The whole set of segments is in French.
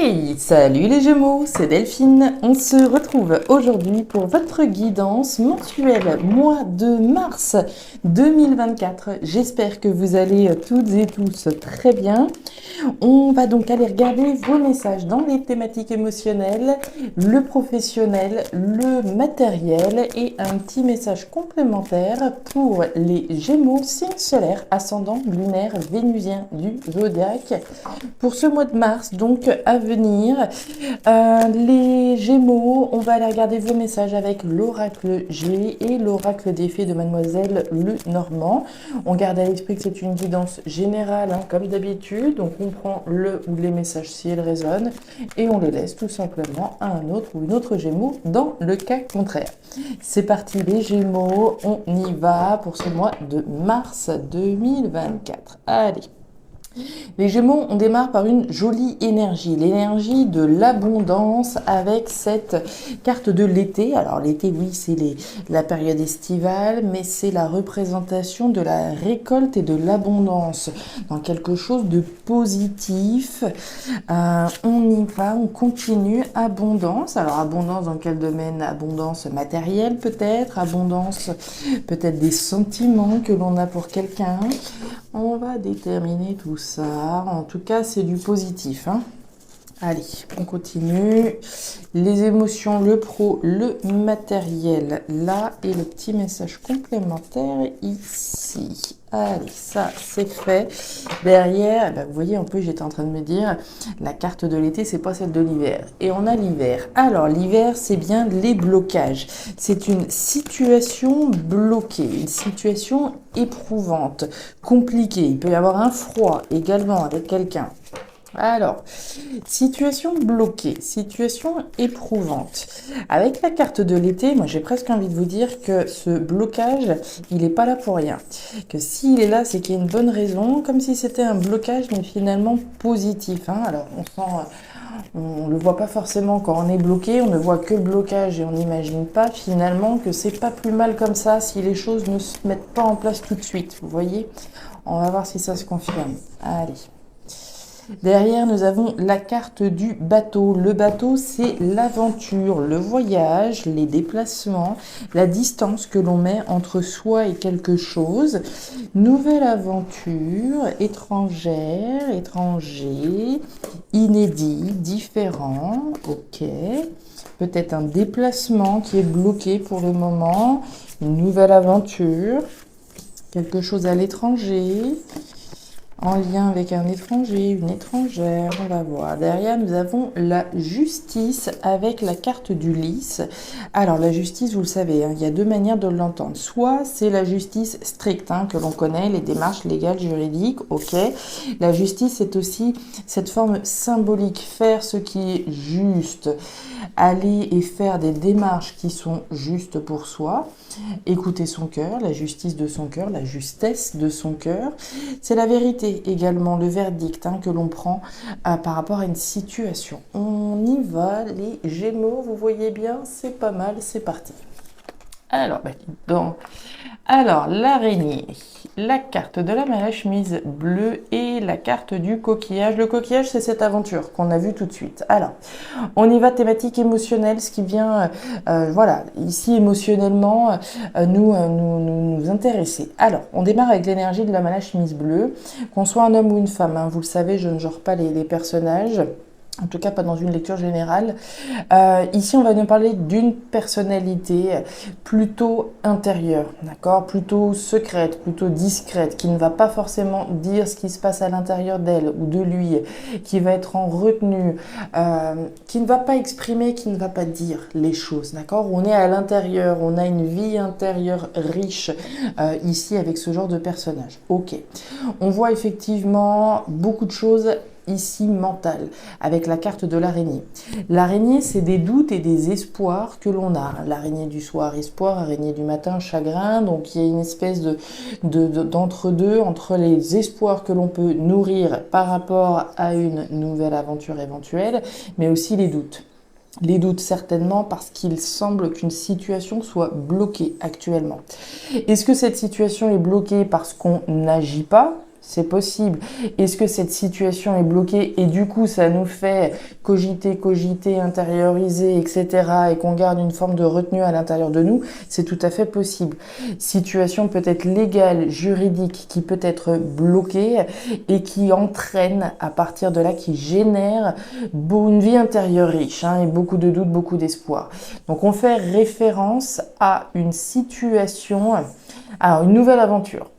Hey, salut les Gémeaux, c'est Delphine. On se retrouve aujourd'hui pour votre guidance mensuelle mois de mars 2024. J'espère que vous allez toutes et tous très bien. On va donc aller regarder vos messages dans les thématiques émotionnelles, le professionnel, le matériel et un petit message complémentaire pour les Gémeaux, signe solaire, ascendant lunaire vénusien du zodiaque. Pour ce mois de mars, donc à venir, les Gémeaux, on va aller regarder vos messages avec l'oracle G et l'oracle des fées de Mademoiselle Lenormand. On garde à l'esprit que c'est une guidance générale, comme d'habitude, donc on prend le ou les messages si elles résonnent et on les laisse tout simplement à un autre ou une autre Gémeaux dans le cas contraire. C'est parti les Gémeaux, on y va pour ce mois de mars 2024. Allez. Les Gémeaux, on démarre par une jolie énergie, l'énergie de l'abondance avec cette carte de l'été. Alors l'été, oui, c'est la période estivale, mais c'est la représentation de la récolte et de l'abondance dans quelque chose de positif. On y va, on continue, abondance. Alors abondance dans quel domaine? Abondance matérielle peut-être, abondance peut-être des sentiments que l'on a pour quelqu'un. On va déterminer tout ça. En tout cas, c'est du positif. Allez, on continue. Les émotions, le pro, le matériel, là, et le petit message complémentaire ici. Allez, ça, c'est fait. Derrière, vous voyez, un peu, j'étais en train de me dire, la carte de l'été, c'est pas celle de l'hiver. Et on a l'hiver. Alors, l'hiver, c'est bien les blocages. C'est une situation bloquée, une situation éprouvante, compliquée. Il peut y avoir un froid également avec quelqu'un. Alors, situation bloquée, situation éprouvante. Avec la carte de l'été, moi j'ai presque envie de vous dire que ce blocage, il n'est pas là pour rien. Que s'il est là, c'est qu'il y a une bonne raison, comme si c'était un blocage, mais finalement positif. Alors, on ne le voit pas forcément quand on est bloqué, on ne voit que le blocage et on n'imagine pas finalement que c'est pas plus mal comme ça si les choses ne se mettent pas en place tout de suite. Vous voyez? On va voir si ça se confirme. Allez. Derrière, nous avons la carte du bateau. Le bateau, c'est l'aventure, le voyage, les déplacements, la distance que l'on met entre soi et quelque chose. Nouvelle aventure, étrangère, étranger, inédit, différent, ok. Peut-être un déplacement qui est bloqué pour le moment. Une nouvelle aventure, quelque chose à l'étranger. En lien avec un étranger, une étrangère, on va voir. Derrière, nous avons la justice avec la carte du lys. Alors, la justice, vous le savez, il y a deux manières de l'entendre. Soit c'est la justice stricte, que l'on connaît, les démarches légales, juridiques, ok. La justice, c'est aussi cette forme symbolique, faire ce qui est juste, aller et faire des démarches qui sont justes pour soi. Écouter son cœur, la justice de son cœur, la justesse de son cœur. C'est la vérité également, le verdict que l'on prend par rapport à une situation. On y va, les Gémeaux, vous voyez bien, c'est pas mal, c'est parti. Alors, l'araignée, la carte de la main à chemise bleue et la carte du coquillage. Le coquillage, c'est cette aventure qu'on a vue tout de suite. Alors, on y va, thématique émotionnelle, ce qui vient, ici émotionnellement, nous intéresser. Alors, on démarre avec l'énergie de la main à chemise bleue, qu'on soit un homme ou une femme. Vous le savez, je ne genre pas les personnages. En tout cas, pas dans une lecture générale. Ici, on va nous parler d'une personnalité plutôt intérieure, d'accord, plutôt secrète, plutôt discrète, qui ne va pas forcément dire ce qui se passe à l'intérieur d'elle ou de lui, qui va être en retenue, qui ne va pas exprimer, qui ne va pas dire les choses, d'accord. On est à l'intérieur, on a une vie intérieure riche ici avec ce genre de personnage. Ok. On voit effectivement beaucoup de choses ici mentale, avec la carte de l'araignée. L'araignée, c'est des doutes et des espoirs que l'on a. L'araignée du soir, espoir, araignée du matin, chagrin. Donc, il y a une espèce d'entre-deux, entre les espoirs que l'on peut nourrir par rapport à une nouvelle aventure éventuelle, mais aussi les doutes. Les doutes certainement parce qu'il semble qu'une situation soit bloquée actuellement. Est-ce que cette situation est bloquée parce qu'on n'agit pas C'est possible. Est-ce que cette situation est bloquée et du coup ça nous fait cogiter, intérioriser, etc. et qu'on garde une forme de retenue à l'intérieur de nous? C'est tout à fait possible. Situation peut-être légale, juridique qui peut être bloquée et qui entraîne à partir de là, qui génère une vie intérieure riche et beaucoup de doutes, beaucoup d'espoir. Donc on fait référence à une situation, alors une nouvelle aventure.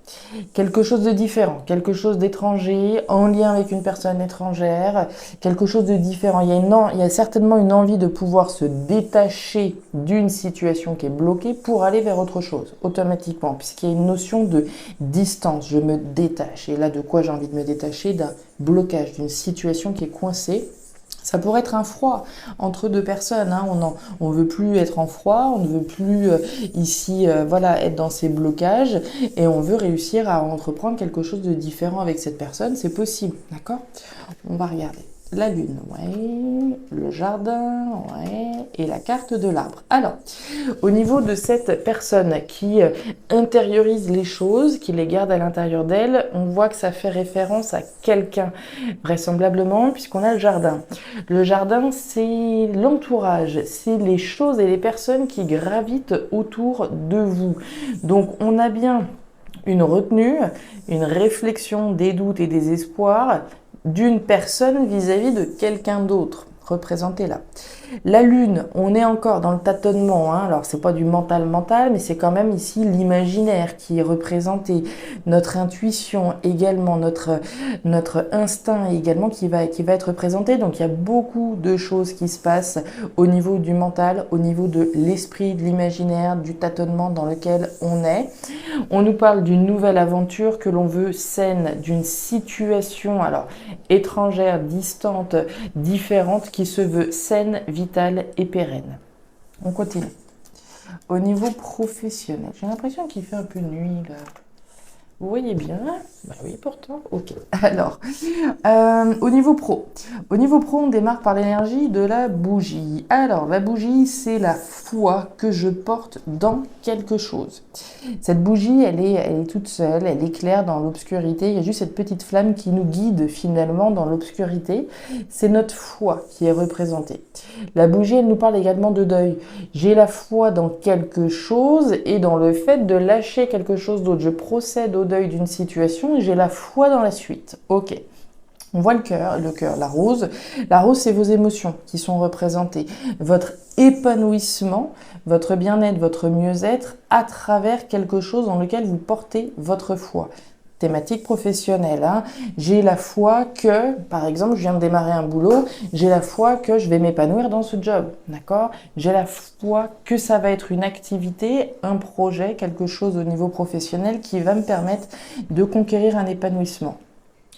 Quelque chose de différent, quelque chose d'étranger, en lien avec une personne étrangère, quelque chose de différent. Il y a certainement une envie de pouvoir se détacher d'une situation qui est bloquée pour aller vers autre chose, automatiquement, puisqu'il y a une notion de distance. Je me détache. Et là, de quoi j'ai envie de me détacher? D'un blocage, d'une situation qui est coincée. Ça pourrait être un froid entre deux personnes. On veut plus être en froid, on ne veut plus être dans ces blocages et on veut réussir à entreprendre quelque chose de différent avec cette personne. C'est possible, d'accord? On va regarder. La lune, ouais, le jardin, ouais, et la carte de l'arbre. Alors, au niveau de cette personne qui intériorise les choses, qui les garde à l'intérieur d'elle, on voit que ça fait référence à quelqu'un, vraisemblablement, puisqu'on a le jardin. Le jardin, c'est l'entourage, c'est les choses et les personnes qui gravitent autour de vous. Donc, on a bien une retenue, une réflexion des doutes et des espoirs d'une personne vis-à-vis de quelqu'un d'autre, représenté là. La lune, on est encore dans le tâtonnement, alors c'est pas du mental, mais c'est quand même ici l'imaginaire qui est représenté, notre intuition également, notre instinct également qui va être représenté. Donc il y a beaucoup de choses qui se passent au niveau du mental, au niveau de l'esprit, de l'imaginaire, du tâtonnement dans lequel on est. On nous parle d'une nouvelle aventure que l'on veut saine, d'une situation alors étrangère, distante, différente, qui se veut saine, vitale et pérenne. On continue. Au niveau professionnel, j'ai l'impression qu'il fait un peu nuit là. Vous voyez bien? Bah oui, pourtant. Ok. Alors, au niveau pro. Au niveau pro, on démarre par l'énergie de la bougie. Alors, la bougie, c'est la foi que je porte dans quelque chose. Cette bougie, elle est toute seule, elle éclaire dans l'obscurité. Il y a juste cette petite flamme qui nous guide finalement dans l'obscurité. C'est notre foi qui est représentée. La bougie, elle nous parle également de deuil. J'ai la foi dans quelque chose et dans le fait de lâcher quelque chose d'autre. Je procède au deuil d'une situation et j'ai la foi dans la suite. Ok. On voit le cœur, la rose. La rose, c'est vos émotions qui sont représentées. Votre épanouissement, votre bien-être, votre mieux-être à travers quelque chose dans lequel vous portez votre foi. Thématique professionnelle. J'ai la foi que, par exemple, je viens de démarrer un boulot, j'ai la foi que je vais m'épanouir dans ce job, d'accord? J'ai la foi que ça va être une activité, un projet, quelque chose au niveau professionnel qui va me permettre de conquérir un épanouissement.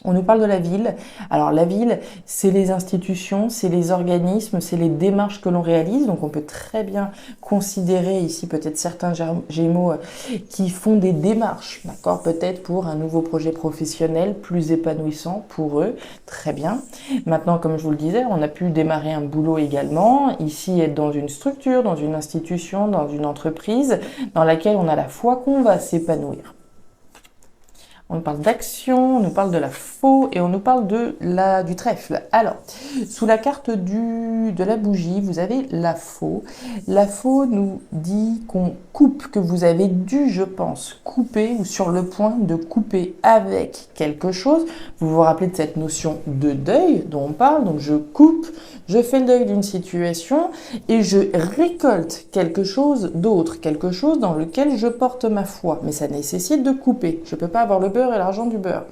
On nous parle de la ville. Alors la ville, c'est les institutions, c'est les organismes, c'est les démarches que l'on réalise. Donc on peut très bien considérer ici peut-être certains Gémeaux qui font des démarches, d'accord, peut-être pour un nouveau projet professionnel plus épanouissant pour eux. Très bien. Maintenant, comme je vous le disais, on a pu démarrer un boulot également. Ici, être dans une structure, dans une institution, dans une entreprise dans laquelle on a la foi qu'on va s'épanouir. On nous parle d'action, on nous parle de la faux et on nous parle du trèfle. Alors, sous la carte de la bougie, vous avez la faux. La faux nous dit qu'on coupe, que vous avez dû, je pense, couper ou sur le point de couper avec quelque chose. Vous vous rappelez de cette notion de deuil dont on parle. Donc, je coupe, je fais le deuil d'une situation et je récolte quelque chose d'autre, quelque chose dans lequel je porte ma foi. Mais ça nécessite de couper. Je ne peux pas avoir le beurre et l'argent du beurre.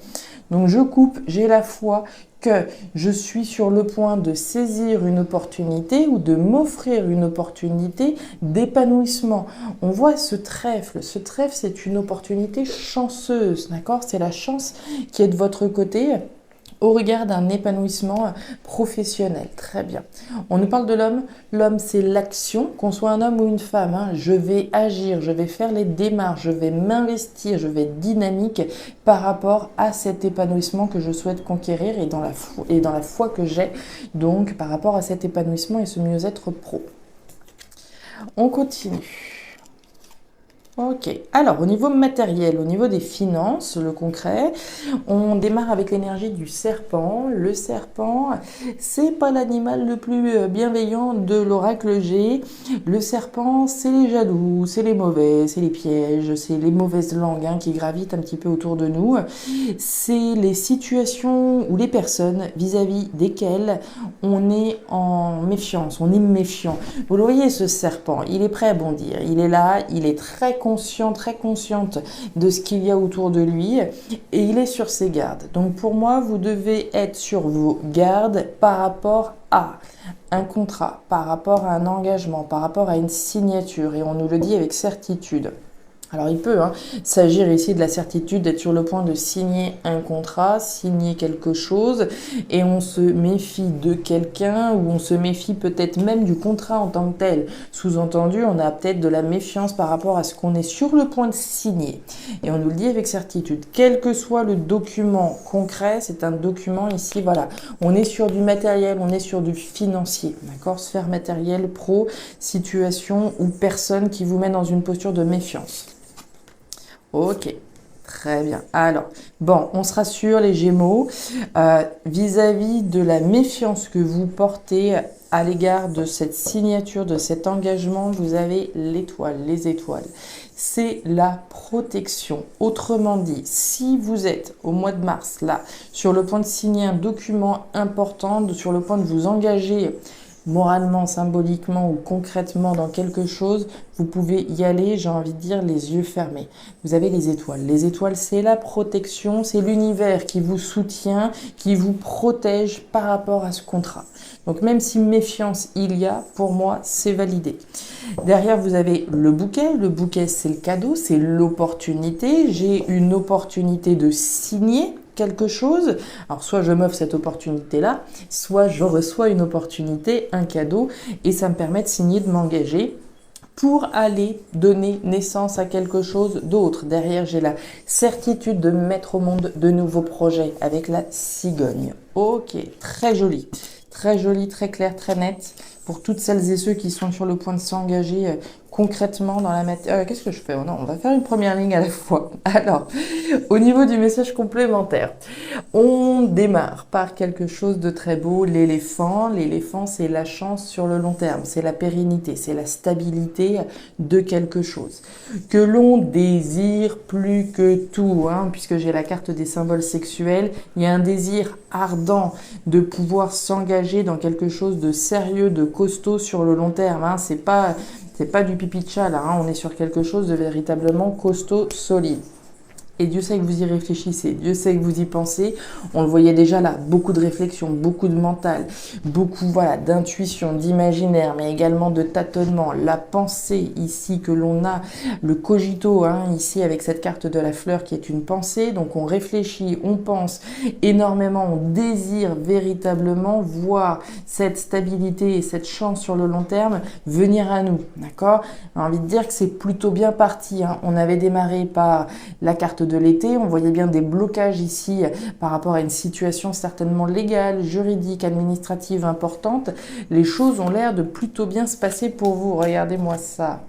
Donc je coupe, j'ai la foi que je suis sur le point de saisir une opportunité ou de m'offrir une opportunité d'épanouissement. On voit ce trèfle. Ce trèfle, c'est une opportunité chanceuse, d'accord? C'est la chance qui est de votre côté au regard d'un épanouissement professionnel. Très bien. On nous parle de l'homme. L'homme, c'est l'action, qu'on soit un homme ou une femme. Je vais agir, je vais faire les démarches, je vais m'investir, je vais être dynamique par rapport à cet épanouissement que je souhaite conquérir et dans la foi que j'ai, donc par rapport à cet épanouissement et ce mieux-être pro. On continue. Ok, alors au niveau matériel, au niveau des finances, le concret, on démarre avec l'énergie du serpent. Le serpent, c'est pas l'animal le plus bienveillant de l'oracle G. Le serpent, c'est les jaloux, c'est les mauvais, c'est les pièges, c'est les mauvaises langues hein, qui gravitent un petit peu autour de nous. C'est les situations ou les personnes vis-à-vis desquelles on est en méfiance, on est méfiant. Vous le voyez, ce serpent, il est prêt à bondir, il est là, il est très conscient, très consciente de ce qu'il y a autour de lui et il est sur ses gardes. Donc pour moi, vous devez être sur vos gardes par rapport à un contrat, par rapport à un engagement, par rapport à une signature et on nous le dit avec certitude. Alors il peut s'agir ici de la certitude d'être sur le point de signer un contrat, signer quelque chose, et on se méfie de quelqu'un ou on se méfie peut-être même du contrat en tant que tel. Sous-entendu, on a peut-être de la méfiance par rapport à ce qu'on est sur le point de signer. Et on nous le dit avec certitude. Quel que soit le document concret, c'est un document ici, voilà. On est sur du matériel, on est sur du financier, d'accord? Sphère matérielle, pro, situation ou personne qui vous met dans une posture de méfiance. Ok, très bien. Alors, bon, on se rassure les Gémeaux, vis-à-vis de la méfiance que vous portez à l'égard de cette signature, de cet engagement, vous avez l'étoile, les étoiles. C'est la protection. Autrement dit, si vous êtes au mois de mars, là, sur le point de signer un document important, sur le point de vous engager moralement, symboliquement ou concrètement dans quelque chose, vous pouvez y aller, j'ai envie de dire, les yeux fermés. Vous avez les étoiles. Les étoiles, c'est la protection, c'est l'univers qui vous soutient, qui vous protège par rapport à ce contrat. Donc même si méfiance il y a, pour moi, c'est validé. Derrière, vous avez le bouquet. Le bouquet, c'est le cadeau, c'est l'opportunité. J'ai une opportunité de signer quelque chose. Alors soit je m'offre cette opportunité-là, soit je reçois une opportunité, un cadeau, et ça me permet de signer, de m'engager pour aller donner naissance à quelque chose d'autre. Derrière, j'ai la certitude de mettre au monde de nouveaux projets avec la cigogne. Ok, très joli, très clair, très net. Pour toutes celles et ceux qui sont sur le point de s'engager concrètement dans la matière. Qu'est-ce que je fais? Oh non, on va faire une première ligne à la fois. Alors, au niveau du message complémentaire, on démarre par quelque chose de très beau, l'éléphant. L'éléphant, c'est la chance sur le long terme, c'est la pérennité, c'est la stabilité de quelque chose. Que l'on désire plus que tout, puisque j'ai la carte des symboles sexuels, il y a un désir ardent de pouvoir s'engager dans quelque chose de sérieux, de costaud sur le long terme. C'est pas du pipi de chat là, on est sur quelque chose de véritablement costaud, solide. Et Dieu sait que vous y réfléchissez, Dieu sait que vous y pensez. On le voyait déjà là, beaucoup de réflexion, beaucoup de mental, beaucoup d'intuition, d'imaginaire, mais également de tâtonnement. La pensée ici que l'on a, le cogito ici avec cette carte de la fleur qui est une pensée. Donc on réfléchit, on pense énormément, on désire véritablement voir cette stabilité et cette chance sur le long terme venir à nous. D'accord? J'ai envie de dire que c'est plutôt bien parti. On avait démarré par la carte de l'été, on voyait bien des blocages ici par rapport à une situation certainement légale, juridique, administrative importante. Les choses ont l'air de plutôt bien se passer pour vous. Regardez-moi ça.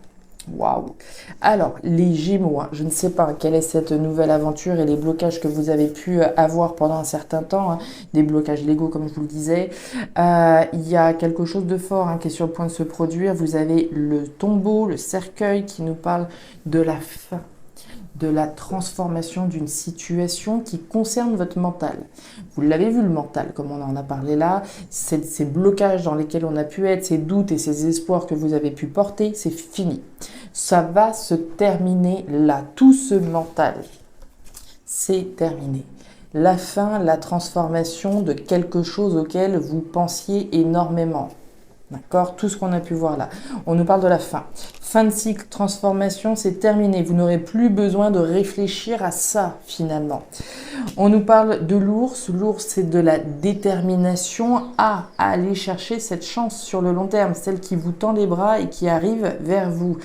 Waouh! Alors, les Gémeaux, je ne sais pas quelle est cette nouvelle aventure et les blocages que vous avez pu avoir pendant un certain temps, des blocages légaux comme je vous le disais. Il y a quelque chose de fort qui est sur le point de se produire. Vous avez le tombeau, le cercueil qui nous parle de la fin, de la transformation d'une situation qui concerne votre mental. Vous l'avez vu, le mental, comme on en a parlé là, ces blocages dans lesquels on a pu être, ces doutes et ces espoirs que vous avez pu porter, c'est fini. Ça va se terminer là. Tout ce mental, c'est terminé. La fin, la transformation de quelque chose auquel vous pensiez énormément. D'accord? Tout ce qu'on a pu voir là. On nous parle de la fin. Fin de cycle, transformation, c'est terminé. Vous n'aurez plus besoin de réfléchir à ça, finalement. On nous parle de l'ours. L'ours, c'est de la détermination à aller chercher cette chance sur le long terme, celle qui vous tend les bras et qui arrive vers vous.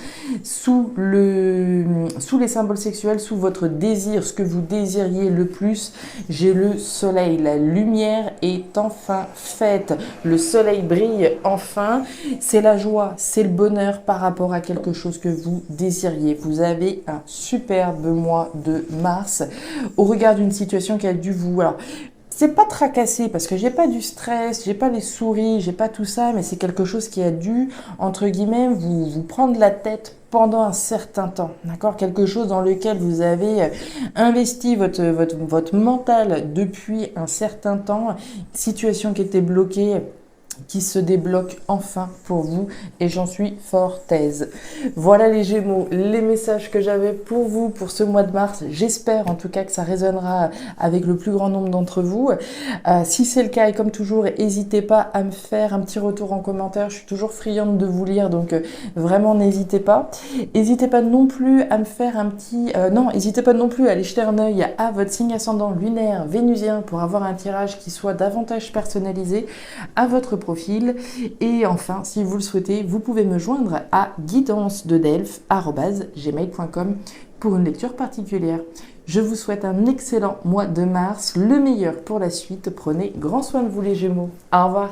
Sous les symboles sexuels, sous votre désir, ce que vous désiriez le plus, j'ai le soleil. La lumière est enfin faite. Le soleil brille enfin. C'est la joie, c'est le bonheur par rapport à quelque quelque chose que vous désiriez. Vous avez un superbe mois de mars au regard d'une situation qui a dû vous... Alors, c'est pas tracassé parce que j'ai pas du stress, j'ai pas les souris, j'ai pas tout ça, mais c'est quelque chose qui a dû, entre guillemets, vous prendre la tête pendant un certain temps, d'accord? Quelque chose dans lequel vous avez investi votre mental depuis un certain temps, situation qui était bloquée, qui se débloque enfin pour vous et j'en suis fort aise. Voilà les Gémeaux, les messages que j'avais pour vous pour ce mois de mars. J'espère en tout cas que ça résonnera avec le plus grand nombre d'entre vous. Si c'est le cas et comme toujours, n'hésitez pas à me faire un petit retour en commentaire. Je suis toujours friande de vous lire, donc vraiment n'hésitez pas. N'hésitez pas non plus à me faire un petit... n'hésitez pas non plus à aller jeter un œil à votre signe ascendant lunaire vénusien pour avoir un tirage qui soit davantage personnalisé à votre profil. Et enfin, si vous le souhaitez, vous pouvez me joindre à guidancededelphes@gmail.com pour une lecture particulière. Je vous souhaite un excellent mois de mars, le meilleur pour la suite. Prenez grand soin de vous les Gémeaux. Au revoir.